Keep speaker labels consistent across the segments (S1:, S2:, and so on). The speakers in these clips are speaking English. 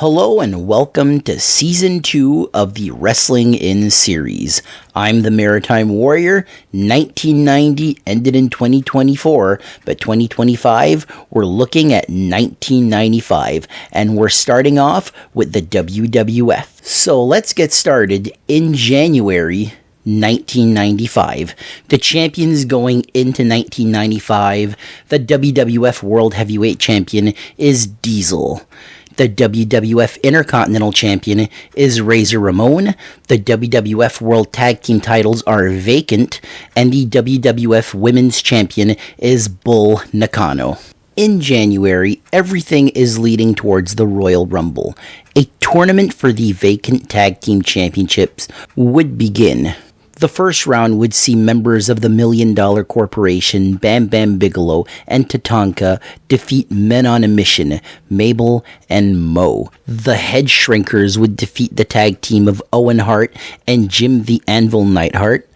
S1: Hello and welcome to Season 2 of the Wrestling In series. I'm the Maritime Warrior. 1990 ended in 2024, but 2025, we're looking at 1995, and we're starting off with the WWF. So let's get started. In January 1995. The champions going into 1995, the WWF World Heavyweight Champion is Diesel. The WWF Intercontinental Champion is Razor Ramon. The WWF World Tag Team titles are vacant, and the WWF Women's Champion is Bull Nakano. In January, everything is leading towards the Royal Rumble. A tournament for the vacant tag team championships would begin. The first round would see members of the $1 Million Corporation, Bam Bam Bigelow and Tatanka, defeat Men on a Mission, Mabel and Mo. The Head Shrinkers would defeat the tag team of Owen Hart and Jim the Anvil Neidhart.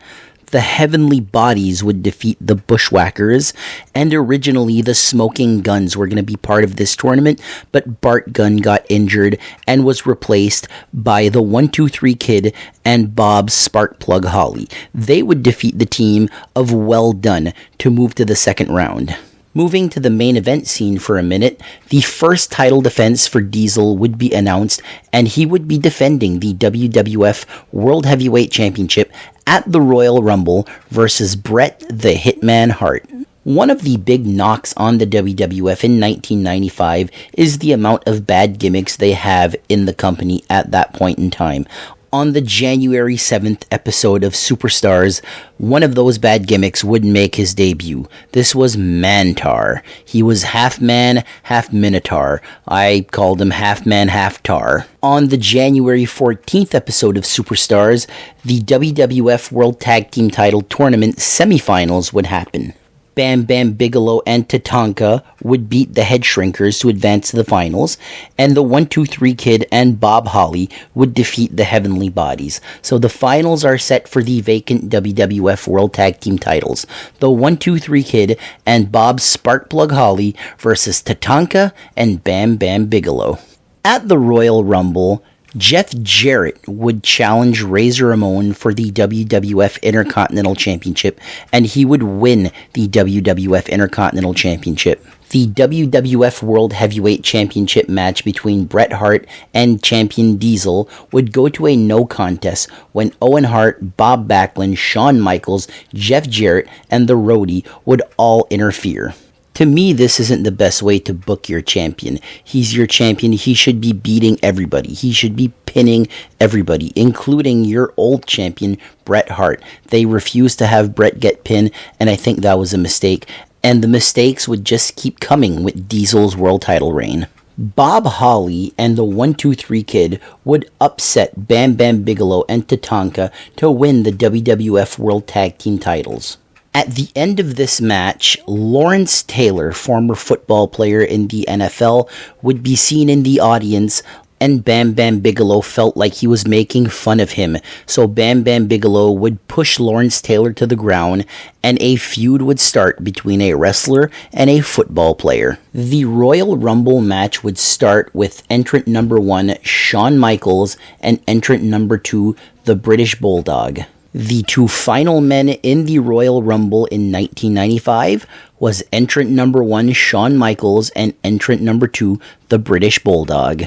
S1: The Heavenly Bodies would defeat the Bushwhackers, and originally the Smoking Guns were going to be part of this tournament, but Bart Gunn got injured and was replaced by the 1-2-3 Kid and Bob Sparkplug Holly. They would defeat the team of Well Done to move to the second round. Moving to the main event scene for a minute, the first title defense for Diesel would be announced, and he would be defending the WWF World Heavyweight Championship at the Royal Rumble versus Bret the Hitman Hart. One of the big knocks on the WWF in 1995 is the amount of bad gimmicks they have in the company at that point in time. On the January 7th episode of Superstars, one of those bad gimmicks would make his debut. This was Mantar. He was half man, half minotaur. I called him half man, half tar. On the January 14th episode of Superstars, the WWF World Tag Team Title Tournament semifinals would happen. Bam Bam Bigelow and Tatanka would beat the Head Shrinkers to advance to the finals, and the 1-2-3 Kid and Bob Holly would defeat the Heavenly Bodies. So the finals are set for the vacant WWF World Tag Team titles. The 1-2-3 Kid and Bob Sparkplug Holly versus Tatanka and Bam Bam Bigelow. At the Royal Rumble, Jeff Jarrett would challenge Razor Ramon for the WWF Intercontinental Championship, and he would win the WWF Intercontinental Championship. The WWF World Heavyweight Championship match between Bret Hart and champion Diesel would go to a no contest when Owen Hart, Bob Backlund, Shawn Michaels, Jeff Jarrett, and the Roadie would all interfere. To me, this isn't the best way to book your champion. He's your champion. He should be beating everybody. He should be pinning everybody, including your old champion, Bret Hart. They refused to have Bret get pinned, and I think that was a mistake. And the mistakes would just keep coming with Diesel's world title reign. Bob Holly and the 1-2-3 Kid would upset Bam Bam Bigelow and Tatanka to win the WWF World Tag Team titles. At the end of this match, Lawrence Taylor, former football player in the NFL, would be seen in the audience, and Bam Bam Bigelow felt like he was making fun of him. So Bam Bam Bigelow would push Lawrence Taylor to the ground, and a feud would start between a wrestler and a football player. The Royal Rumble match would start with entrant number 1, Shawn Michaels, and entrant number 2, the British Bulldog. The two final men in the Royal Rumble in 1995 was entrant number 1, Shawn Michaels, and entrant number 2, the British Bulldog.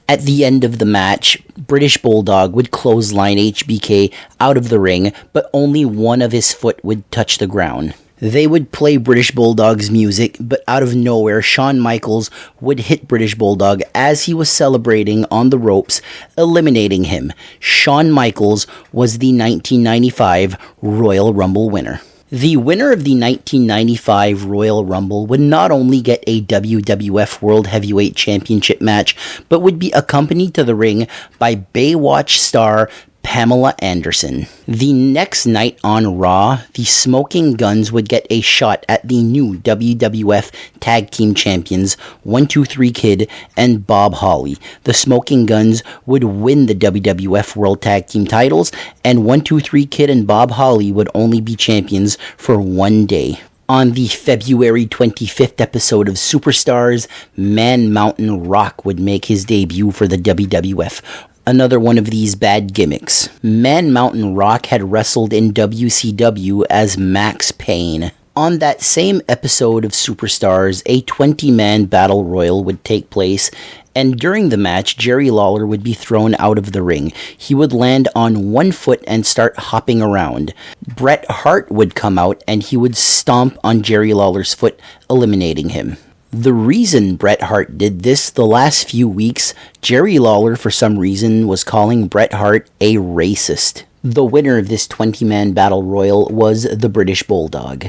S1: At the end of the match, British Bulldog would clothesline HBK out of the ring, but only one of his foot would touch the ground. They would play British Bulldog's music, but out of nowhere, Shawn Michaels would hit British Bulldog as he was celebrating on the ropes, eliminating him. Shawn Michaels was the 1995 Royal Rumble winner. The winner of the 1995 Royal Rumble would not only get a WWF World Heavyweight Championship match, but would be accompanied to the ring by Baywatch star Pamela Anderson. The next night on Raw, the Smoking Guns would get a shot at the new WWF Tag Team Champions, 1-2-3 Kid and Bob Holly. The Smoking Guns would win the WWF World Tag Team titles, and 1-2-3 Kid and Bob Holly would only be champions for one day. On the February 25th episode of Superstars, Man Mountain Rock would make his debut for the WWF. Another one of these bad gimmicks. Man Mountain Rock had wrestled in WCW as Max Payne. On that same episode of Superstars, a 20-man battle royal would take place, and during the match, Jerry Lawler would be thrown out of the ring. He would land on one foot and start hopping around. Bret Hart would come out and he would stomp on Jerry Lawler's foot, eliminating him. The reason Bret Hart did this the last few weeks, Jerry Lawler for some reason was calling Bret Hart a racist. The winner of this 20-man battle royal was the British Bulldog.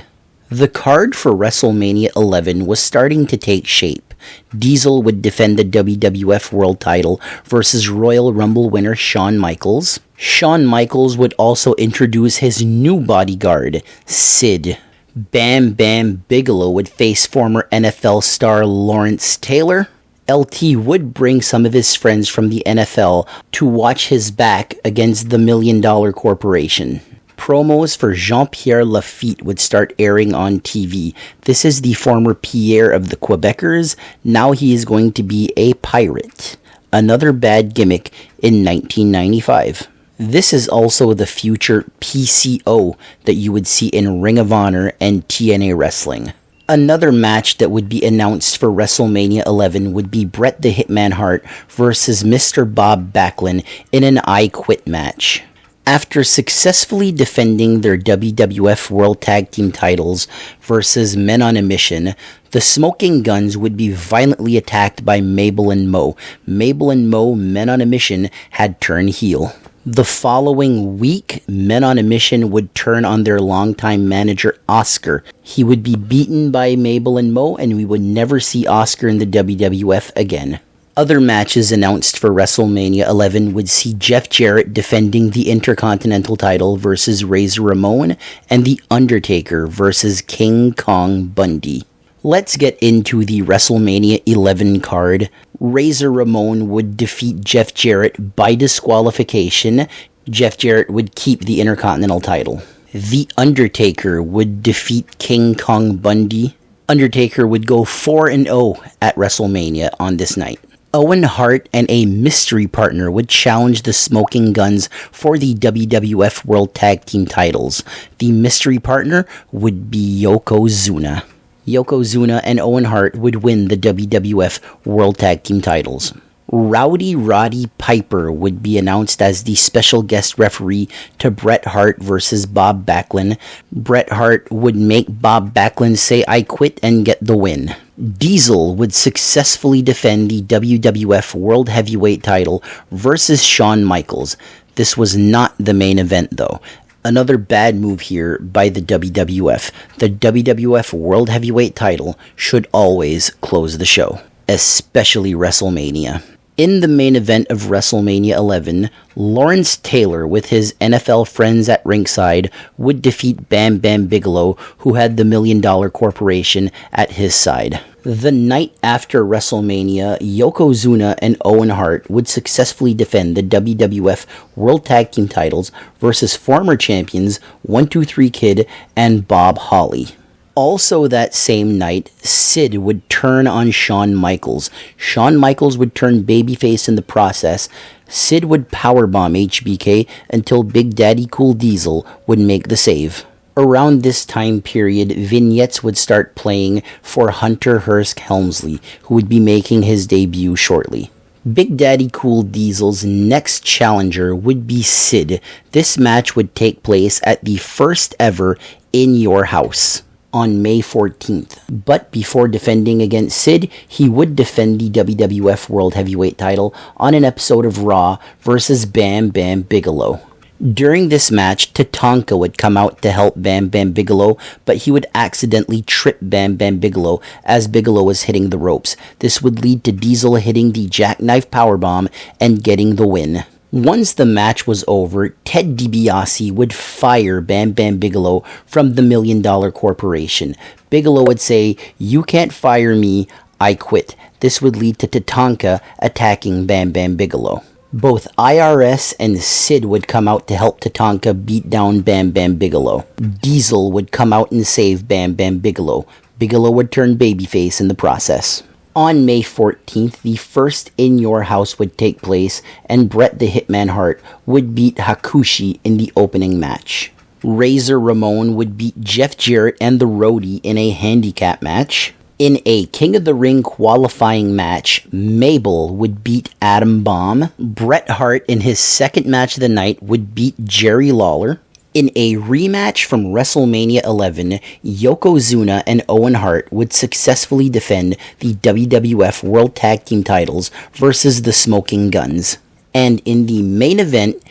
S1: The card for WrestleMania 11 was starting to take shape. Diesel would defend the WWF World title versus Royal Rumble winner Shawn Michaels. Shawn Michaels would also introduce his new bodyguard, Sid. Bam Bam Bigelow would face former NFL star Lawrence Taylor. LT would bring some of his friends from the NFL to watch his back against the $1 Million Corporation. Promos for Jean-Pierre Lafitte would start airing on TV. This is the former Pierre of the Quebecers. Now he is going to be a pirate. Another bad gimmick in 1995. This is also the future PCO that you would see in Ring of Honor and TNA Wrestling. Another match that would be announced for WrestleMania 11 would be Bret the Hitman Hart versus Mr. Bob Backlund in an I Quit match. After successfully defending their WWF World Tag Team titles versus Men on a Mission, the Smoking Guns would be violently attacked by Mabel and Mo. Mabel and Mo, Men on a Mission, had turned heel. The following week, Men on a Mission would turn on their longtime manager, Oscar. He would be beaten by Mabel and Mo, and we would never see Oscar in the WWF again. Other matches announced for WrestleMania 11 would see Jeff Jarrett defending the Intercontinental title versus Razor Ramon, and The Undertaker versus King Kong Bundy. Let's get into the WrestleMania 11 card. Razor Ramon would defeat Jeff Jarrett by disqualification. Jeff Jarrett would keep the Intercontinental title. The Undertaker would defeat King Kong Bundy. Undertaker would go 4-0 at WrestleMania on this night. Owen Hart and a mystery partner would challenge the Smoking Guns for the WWF World Tag Team titles. The mystery partner would be Yokozuna. Yokozuna and Owen Hart would win the WWF World Tag Team titles. Rowdy Roddy Piper would be announced as the special guest referee to Bret Hart versus Bob Backlund. Bret Hart would make Bob Backlund say "I quit" and get the win. Diesel would successfully defend the WWF World Heavyweight title versus Shawn Michaels. This was not the main event though. Another bad move here by the WWF. The WWF World Heavyweight title should always close the show, especially WrestleMania. In the main event of WrestleMania 11, Lawrence Taylor with his NFL friends at ringside would defeat Bam Bam Bigelow, who had the $1 Million Corporation at his side. The night after WrestleMania, Yokozuna and Owen Hart would successfully defend the WWF World Tag Team titles versus former champions 123 Kid and Bob Holly. Also that same night, Sid would turn on Shawn Michaels. Shawn Michaels would turn babyface in the process. Sid would powerbomb HBK until Big Daddy Cool Diesel would make the save. Around this time period, vignettes would start playing for Hunter Hearst Helmsley, who would be making his debut shortly. Big Daddy Cool Diesel's next challenger would be Sid. This match would take place at the first ever In Your House on May 14th. But before defending against Sid, he would defend the WWF World Heavyweight title on an episode of Raw versus Bam Bam Bigelow. During this match, Tatanka would come out to help Bam Bam Bigelow, but he would accidentally trip Bam Bam Bigelow as Bigelow was hitting the ropes. This would lead to Diesel hitting the jackknife powerbomb and getting the win. Once the match was over, Ted DiBiase would fire Bam Bam Bigelow from the $1 Million Corporation. Bigelow would say, "You can't fire me, I quit." This would lead to Tatanka attacking Bam Bam Bigelow. Both IRS and Sid would come out to help Tatanka beat down Bam Bam Bigelow. Diesel would come out and save Bam Bam Bigelow. Bigelow would turn babyface in the process. On May 14th, the first In Your House would take place, and Bret the Hitman Hart would beat Hakushi in the opening match. Razor Ramon would beat Jeff Jarrett and the Roadie in a handicap match. In a King of the Ring qualifying match, Mabel would beat Adam Bomb. Bret Hart in his second match of the night would beat Jerry Lawler. In a rematch from WrestleMania 11, Yokozuna and Owen Hart would successfully defend the WWF World Tag Team titles versus the Smoking Guns. And in the main event,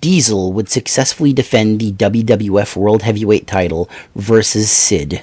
S1: Diesel would successfully defend the WWF World Heavyweight title versus Sid.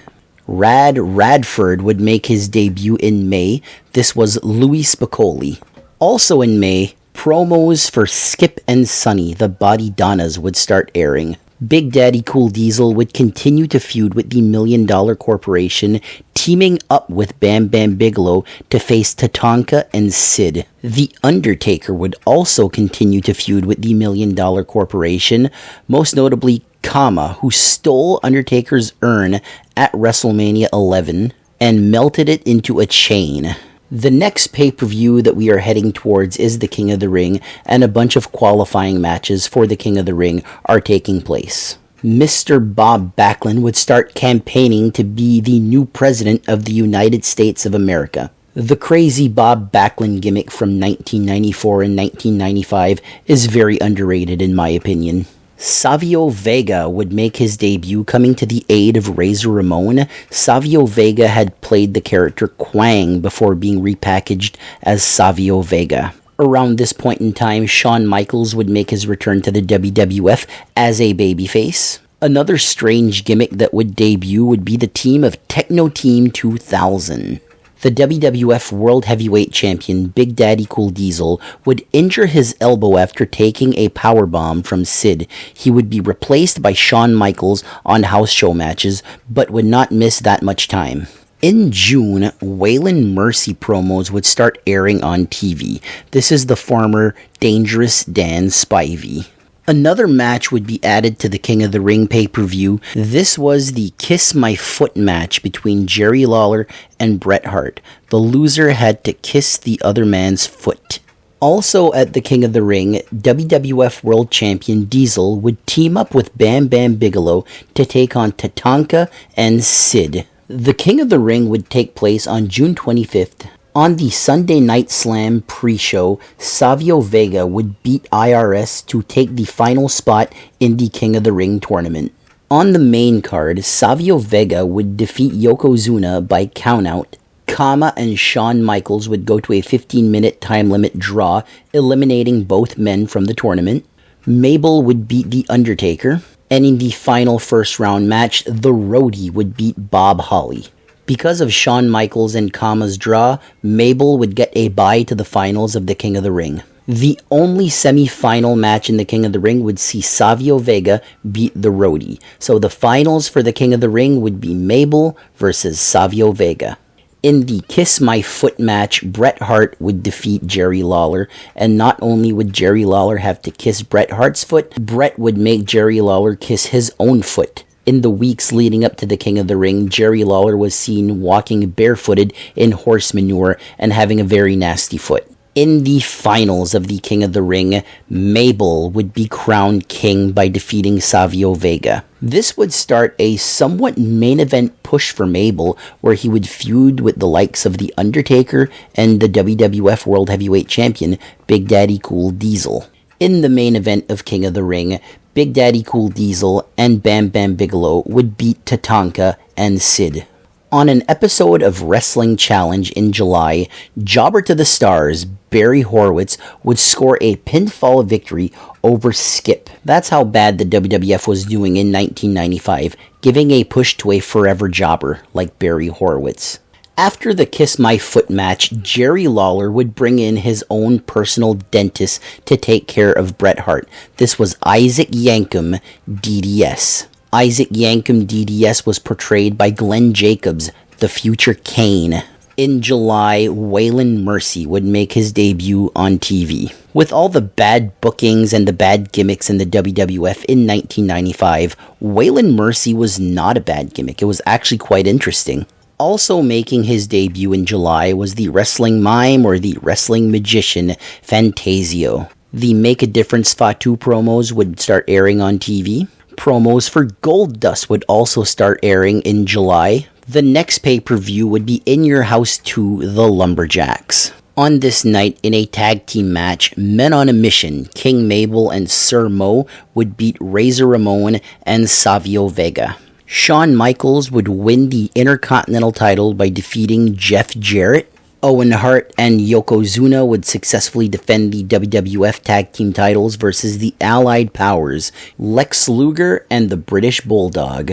S1: Radford would make his debut in May. This was Louis Spicolli. Also in May, promos for Skip and Sonny, the Body Donnas, would start airing. Big Daddy Cool Diesel would continue to feud with the $1 Million Corporation, teaming up with Bam Bam Bigelow to face Tatanka and Sid. The Undertaker would also continue to feud with the $1 Million Corporation, most notably Kama, who stole Undertaker's urn at WrestleMania 11 and melted it into a chain. The next pay-per-view that we are heading towards is the King of the Ring, and a bunch of qualifying matches for the King of the Ring are taking place. Mr. Bob Backlund would start campaigning to be the new president of the United States of America. The crazy Bob Backlund gimmick from 1994 and 1995 is very underrated in my opinion. Savio Vega would make his debut, coming to the aid of Razor Ramon. Savio Vega had played the character Quang before being repackaged as Savio Vega. Around this point in time, Shawn Michaels would make his return to the WWF as a babyface. Another strange gimmick that would debut would be the team of Techno Team 2000. The WWF World Heavyweight Champion Big Daddy Cool Diesel would injure his elbow after taking a powerbomb from Sid. He would be replaced by Shawn Michaels on house show matches, but would not miss that much time. In June, Waylon Mercy promos would start airing on TV. This is the former Dangerous Dan Spivey. Another match would be added to the King of the Ring pay-per-view. This was the Kiss My Foot match between Jerry Lawler and Bret Hart. The loser had to kiss the other man's foot. Also at the King of the Ring, WWF World Champion Diesel would team up with Bam Bam Bigelow to take on Tatanka and Sid. The King of the Ring would take place on June 25th. On the Sunday Night Slam pre-show, Savio Vega would beat IRS to take the final spot in the King of the Ring tournament. On the main card, Savio Vega would defeat Yokozuna by countout. Kama and Shawn Michaels would go to a 15-minute time limit draw, eliminating both men from the tournament. Mabel would beat The Undertaker. And in the final first-round match, the Roadie would beat Bob Holly. Because of Shawn Michaels and Kama's draw, Mabel would get a bye to the finals of the King of the Ring. The only semi-final match in the King of the Ring would see Savio Vega beat the Roadie. So the finals for the King of the Ring would be Mabel versus Savio Vega. In the Kiss My Foot match, Bret Hart would defeat Jerry Lawler, and not only would Jerry Lawler have to kiss Bret Hart's foot, Bret would make Jerry Lawler kiss his own foot. In the weeks leading up to the King of the Ring, Jerry Lawler was seen walking barefooted in horse manure and having a very nasty foot. In the finals of the King of the Ring, Mabel would be crowned king by defeating Savio Vega. This would start a somewhat main event push for Mabel, where he would feud with the likes of The Undertaker and the WWF World Heavyweight Champion, Big Daddy Cool Diesel. In the main event of King of the Ring, Big Daddy Cool Diesel and Bam Bam Bigelow would beat Tatanka and Sid. On an episode of Wrestling Challenge in July, Jobber to the Stars, Barry Horowitz, would score a pinfall victory over Skip. That's how bad the WWF was doing in 1995, giving a push to a forever jobber like Barry Horowitz. After the Kiss My Foot match, Jerry Lawler would bring in his own personal dentist to take care of Bret Hart. This was Isaac Yankem, DDS. Isaac Yankem DDS was portrayed by Glenn Jacobs, the future Kane. In July, Waylon Mercy would make his debut on TV. With all the bad bookings and the bad gimmicks in the WWF in 1995, Waylon Mercy was not a bad gimmick. It was actually quite interesting. Also making his debut in July was the wrestling mime or the wrestling magician Fantasio. The Make a Difference Fatu promos would start airing on TV. Promos for Goldust would also start airing in July. The next pay-per-view would be In Your House 2, The Lumberjacks. On this night, in a tag team match, Men on a Mission, King Mabel and Sir Mo would beat Razor Ramon and Savio Vega. Shawn Michaels would win the Intercontinental title by defeating Jeff Jarrett. Owen Hart and Yokozuna would successfully defend the WWF Tag Team titles versus the Allied Powers, Lex Luger and the British Bulldog.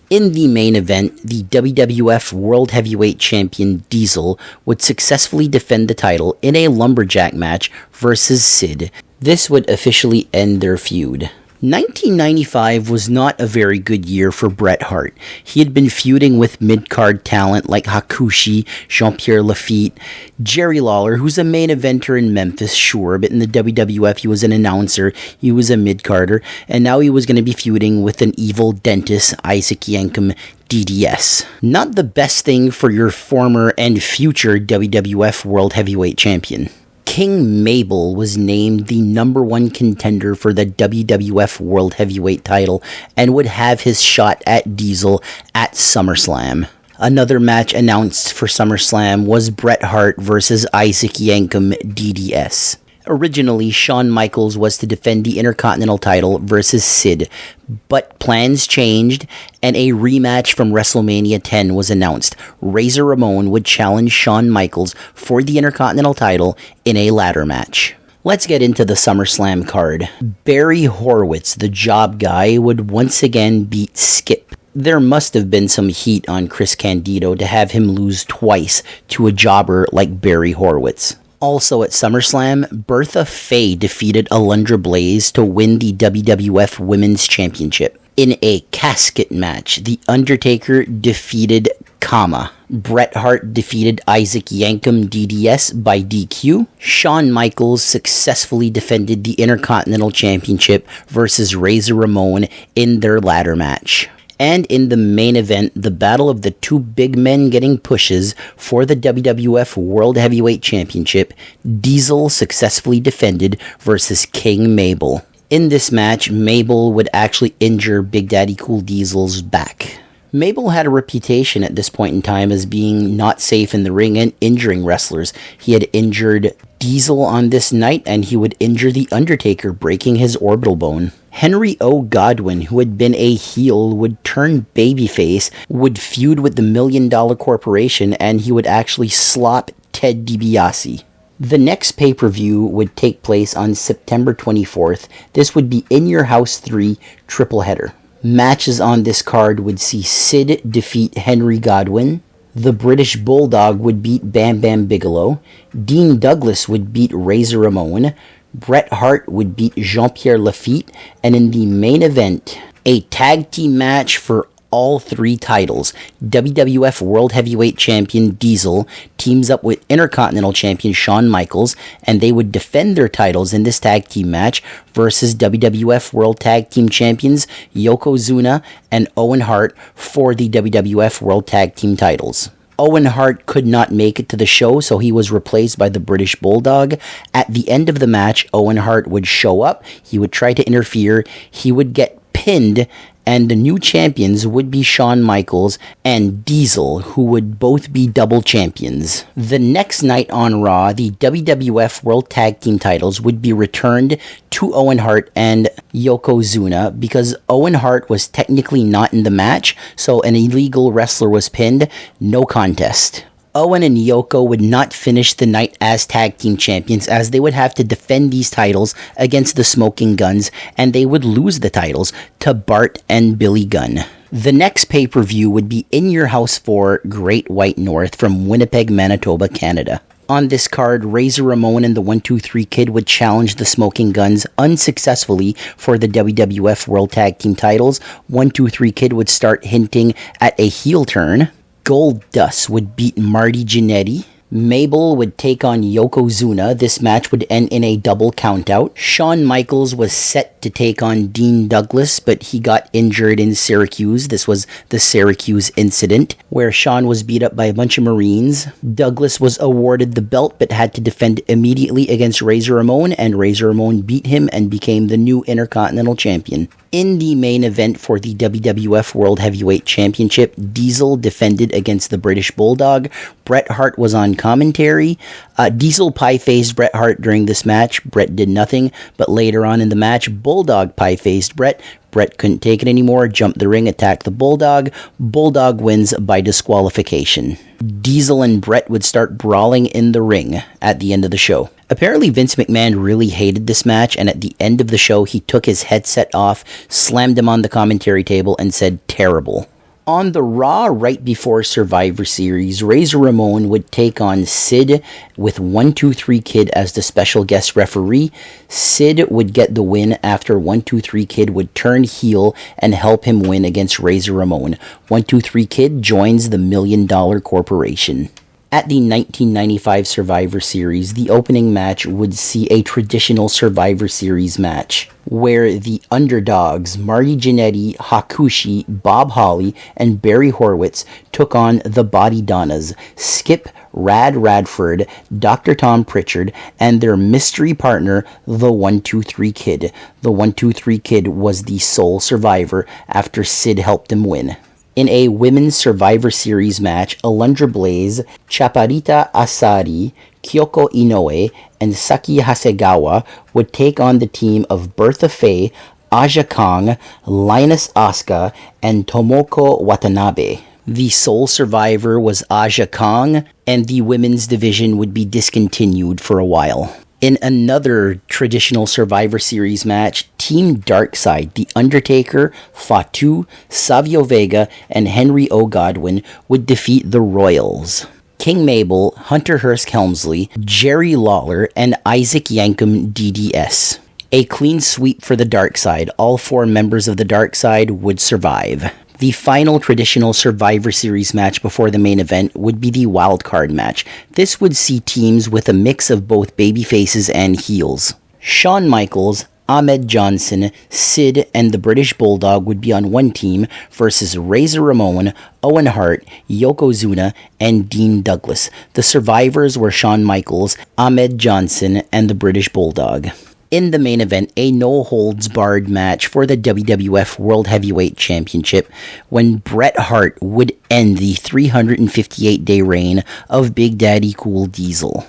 S1: In the main event, the WWF World Heavyweight Champion Diesel would successfully defend the title in a lumberjack match versus Sid. This would officially end their feud. 1995 was not a very good year for Bret Hart. He had been feuding with mid-card talent like Hakushi, Jean-Pierre Lafitte, Jerry Lawler, who's a main eventer in Memphis, sure, but in the WWF he was an announcer, he was a mid-carder, and now he was going to be feuding with an evil dentist, Isaac Yankem, DDS. Not the best thing for your former and future WWF World Heavyweight Champion. King Mabel was named the #1 contender for the WWF World Heavyweight title and would have his shot at Diesel at SummerSlam. Another match announced for SummerSlam was Bret Hart versus Isaac Yankem DDS. Originally, Shawn Michaels was to defend the Intercontinental title versus Sid, but plans changed and a rematch from WrestleMania 10 was announced. Razor Ramon would challenge Shawn Michaels for the Intercontinental title in a ladder match. Let's get into the SummerSlam card. Barry Horowitz, the job guy, would once again beat Skip. There must have been some heat on Chris Candido to have him lose twice to a jobber like Barry Horowitz. Also at SummerSlam, Bertha Faye defeated Alundra Blaze to win the WWF Women's Championship. In a casket match, The Undertaker defeated Kama. Bret Hart defeated Isaac Yankem DDS by DQ. Shawn Michaels successfully defended the Intercontinental Championship versus Razor Ramon in their ladder match. And in the main event, the battle of the two big men getting pushes for the WWF World Heavyweight Championship, Diesel successfully defended versus King Mabel. In this match, Mabel would actually injure Big Daddy Cool Diesel's back. Mabel had a reputation at this point in time as being not safe in the ring and injuring wrestlers. He had injured Diesel on this night, and he would injure The Undertaker, breaking his orbital bone. Henry O. Godwin, who had been a heel, would turn babyface, would feud with the $1 Million Corporation, and he would actually slop Ted DiBiase. The next pay-per-view would take place on September 24th. This would be In Your House 3 triple header. Matches on this card would see Sid defeat Henry Godwin. The British Bulldog would beat Bam Bam Bigelow. Dean Douglas would beat Razor Ramon. Bret Hart would beat Jean-Pierre Lafitte. And in the main event, a tag team match for all three titles. WWF World Heavyweight Champion Diesel teams up with Intercontinental Champion Shawn Michaels, and they would defend their titles in this tag team match versus WWF World Tag Team Champions Yokozuna and Owen Hart for the WWF World Tag Team titles. Owen Hart could not make it to the show, so he was replaced by the British Bulldog. At the end of the match, Owen Hart would show up, he would try to interfere, he would get pinned, and the new champions would be Shawn Michaels and Diesel, who would both be double champions. The next night on Raw, the WWF World Tag Team titles would be returned to Owen Hart and Yokozuna because Owen Hart was technically not in the match, so an illegal wrestler was pinned, no contest. Owen and Yoko would not finish the night as tag team champions as they would have to defend these titles against the Smoking Guns, and they would lose the titles to Bart and Billy Gunn. The next pay-per-view would be In Your House 4 Great White North from Winnipeg, Manitoba, Canada. On this card, Razor Ramon and the 1-2-3 Kid would challenge the Smoking Guns unsuccessfully for the WWF World Tag Team titles. 1-2-3 Kid would start hinting at a heel turn. Goldust would beat Marty Jannetty. Mabel would take on Yokozuna. This match would end in a double countout. Shawn Michaels was set to take on Dean Douglas, but he got injured in Syracuse. This was the Syracuse incident, where Shawn was beat up by a bunch of Marines. Douglas was awarded the belt, but had to defend immediately against Razor Ramon, and Razor Ramon beat him and became the new Intercontinental Champion. In the main event for the WWF World Heavyweight Championship, Diesel defended against the British Bulldog. Bret Hart was on commentary. Diesel pie-faced Bret Hart during this match. Bret did nothing, but later on in the match, Bulldog pie-faced Bret. Bret couldn't take it anymore, jumped the ring, attacked the Bulldog. Bulldog wins by disqualification. Diesel and Bret would start brawling in the ring at the end of the show. Apparently Vince McMahon really hated this match, and at the end of the show he took his headset off, slammed him on the commentary table, and said, "Terrible." On the Raw right before Survivor Series, Razor Ramon would take on Sid with 123 Kid as the special guest referee. Sid would get the win after 123 Kid would turn heel and help him win against Razor Ramon. 123 Kid joins the $1 Million Corporation. At the 1995 Survivor Series, the opening match would see a traditional Survivor Series match, where the underdogs, Marty Jannetty, Hakushi, Bob Holly, and Barry Horowitz took on the Body Donnas, Skip Rad Radford, Dr. Tom Pritchard, and their mystery partner, the 123 Kid. The 123 Kid was the sole survivor after Sid helped him win. In a women's Survivor Series match, Alundra Blaze, Chaparita Asari, Kyoko Inoue, and Saki Hasegawa would take on the team of Bertha Faye, Aja Kong, Linus Asuka, and Tomoko Watanabe. The sole survivor was Aja Kong, and the women's division would be discontinued for a while. In another traditional Survivor Series match, Team Darkside, The Undertaker, Fatu, Savio Vega, and Henry O. Godwin would defeat the Royals. King Mabel, Hunter Hearst Helmsley, Jerry Lawler, and Isaac Yankem DDS. A clean sweep for the Darkside. All 4 members of the Darkside would survive. The final traditional Survivor Series match before the main event would be the Wild Card match. This would see teams with a mix of both babyfaces and heels. Shawn Michaels, Ahmed Johnson, Sid, and the British Bulldog would be on one team versus Razor Ramon, Owen Hart, Yokozuna, and Dean Douglas. The survivors were Shawn Michaels, Ahmed Johnson, and the British Bulldog. In the main event, a no-holds-barred match for the WWF World Heavyweight Championship, when Bret Hart would end the 358-day reign of Big Daddy Cool Diesel.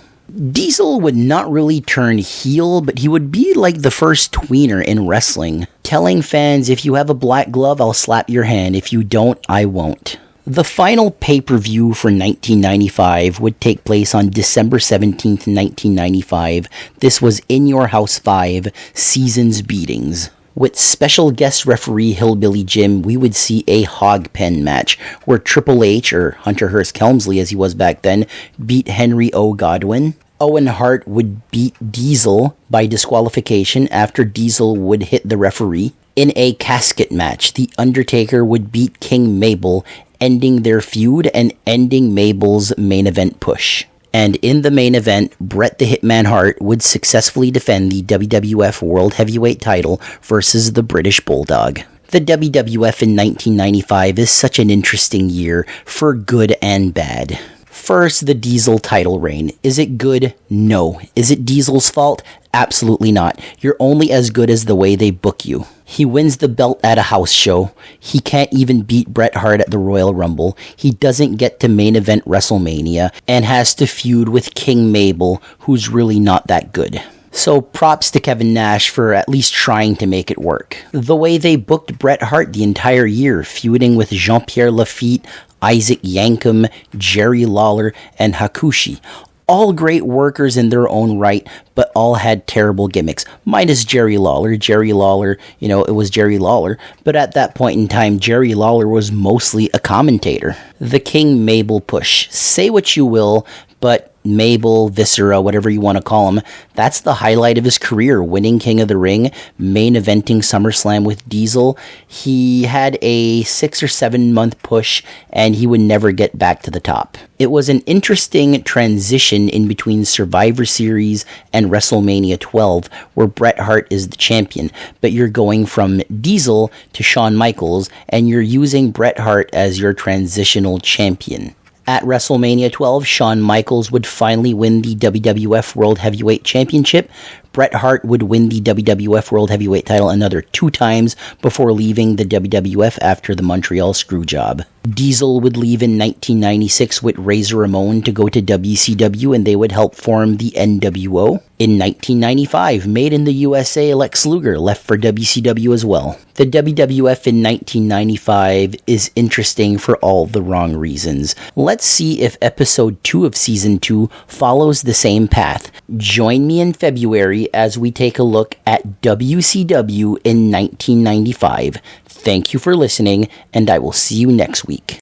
S1: Diesel would not really turn heel, but he would be like the first tweener in wrestling, telling fans, "If you have a black glove, I'll slap your hand. If you don't, I won't." The final pay-per-view for 1995 would take place on December 17th, 1995. This was In Your House 5, Seasons Beatings. With special guest referee Hillbilly Jim, we would see a hog pen match where Triple H, or Hunter Hearst Helmsley as he was back then, beat Henry O. Godwin. Owen Hart would beat Diesel by disqualification after Diesel would hit the referee. In a casket match, The Undertaker would beat King Mabel, ending their feud and ending Mabel's main event push. And in the main event, Bret the Hitman Hart would successfully defend the WWF World Heavyweight title versus the British Bulldog. The WWF in 1995 is such an interesting year for good and bad. First, the Diesel title reign. Is it good? No. Is it Diesel's fault? Absolutely not. You're only as good as the way they book you. He wins the belt at a house show. He can't even beat Bret Hart at the Royal Rumble. He doesn't get to main event WrestleMania and has to feud with King Mabel, who's really not that good. So props to Kevin Nash for at least trying to make it work. The way they booked Bret Hart the entire year, feuding with Jean-Pierre Lafitte, Isaac Yankem, Jerry Lawler, and Hakushi. All great workers in their own right, but all had terrible gimmicks. Minus Jerry Lawler. Jerry Lawler, it was Jerry Lawler. But at that point in time, Jerry Lawler was mostly a commentator. The King Mabel push. Say what you will, but Mabel, Viscera, whatever you want to call him, that's the highlight of his career, winning King of the Ring, main eventing SummerSlam with Diesel. He had a 6 or 7 month push, and he would never get back to the top. It was an interesting transition in between Survivor Series and WrestleMania 12, where Bret Hart is the champion, but you're going from Diesel to Shawn Michaels, and you're using Bret Hart as your transitional champion. At WrestleMania 12, Shawn Michaels would finally win the WWF World Heavyweight Championship. Bret Hart would win the WWF World Heavyweight title another 2 times before leaving the WWF after the Montreal Screwjob. Diesel would leave in 1996 with Razor Ramon to go to WCW, and they would help form the NWO. In 1995, Made in the USA Lex Luger left for WCW as well. The WWF in 1995 is interesting for all the wrong reasons. Let's see if episode 2 of season 2 follows the same path. Join me in February as we take a look at WCW in 1995. Thank you for listening, and I will see you next week.